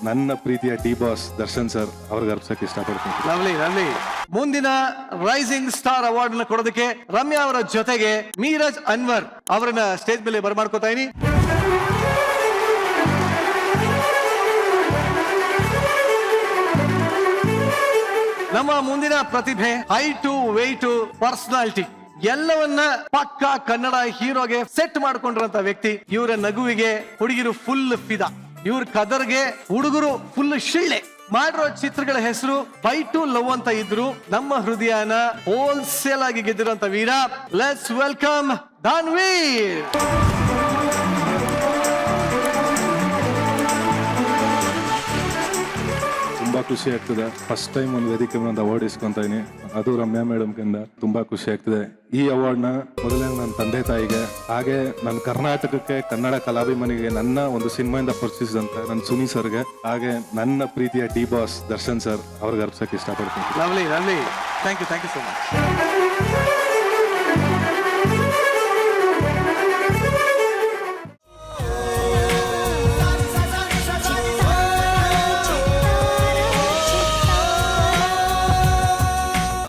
ನನ್ನ ಪ್ರೀತಿಯ D boss Darshan sir ಅವ್ರಿಗೆ ಅರ್ಪಿಸಕ್ಕೆ ಇಷ್ಟಪಡ್ತೀನಿ. Lovely lovely. ಮುಂದಿನ ರೈಸಿಂಗ್ ಸ್ಟಾರ್ ಅವಾರ್ಡ್ ನ ಕೊಡೋದಕ್ಕೆ ರಮ್ಯಾ ಅವರ ಜೊತೆಗೆ ಮೀರಜ್ ಅನ್ವರ್ ಅವರನ್ನ ಸ್ಟೇಜ್ ಮೇಲೆ ಬರಮಾಡ್ಕೋತಾ ಇದೀನಿ. ನಮ್ಮ ಮುಂದಿನ ಪ್ರತಿಭೆ ಹೈಟು ವೆಯ್ಟು ಪರ್ಸನಾಲಿಟಿ ಎಲ್ಲವನ್ನ ಪಕ್ಕ ಕನ್ನಡ ಹೀರೋಗೆ ಸೆಟ್ ಮಾಡ್ಕೊಂಡಿರಂತ ವ್ಯಕ್ತಿ. ಇವರ ನಗುವಿಗೆ ಹುಡುಗಿರು ಫುಲ್ ಫಿದಾ, ಇವ್ರ ಕದರ್ಗೆ ಹುಡುಗರು ಫುಲ್ ಶಿಳ್ಳೆ. ಮಾಡಿರೋ ಚಿತ್ರಗಳ ಹೆಸರು ಫೈಟ್ ಟು ಲವ್ ಅಂತ ಇದ್ರು. ನಮ್ಮ ಹೃದಯನ ಹೋಲ್ಸೇಲ್ ಆಗಿ ಗೆದ್ದಿರುವಂತ ವೀರ. Let's welcome Dhanveer. ತುಂಬಾ ಖುಷಿ ಆಗ್ತದೆ. ಫಸ್ಟ್ ಟೈಮ್ ಒಂದು ವೇದಿಕೆ ಒಂದು ಅವಾರ್ಡ್ ಇಸ್ಕೊಂತ ಇದೀನಿ, ಅದು ರಮ್ಯಾ ಮೇಡಮ್ ಕಿಂದ. ತುಂಬಾ ಖುಷಿ ಆಗ್ತದೆ. ಈ ಅವಾರ್ಡ್ ನ ಮೊದಲನೇ ನನ್ನ ತಂದೆ ತಾಯಿಗೆ, ಹಾಗೆ ನನ್ನ ಕರ್ನಾಟಕಕ್ಕೆ, ಕನ್ನಡ ಕಲಾಭಿಮಾನಿಗೆ, ನನ್ನ ಒಂದು ಸಿನಿಮಾಯಿಂದ ಪರಿಚಯಿಸಿದಂತ ನನ್ನ ಸುನಿ ಸರ್ಗೆ, ಹಾಗೆ ನನ್ನ ಪ್ರೀತಿಯ ಡಿ ಬಾಸ್ ದರ್ಶನ್ ಸರ್ ಅವ್ರಿಗೆ ಅರ್ಪಿಸಕ್ಕೆ ಇಷ್ಟಪಡ್ತೀನಿ. Lovely lovely. Thank you so much.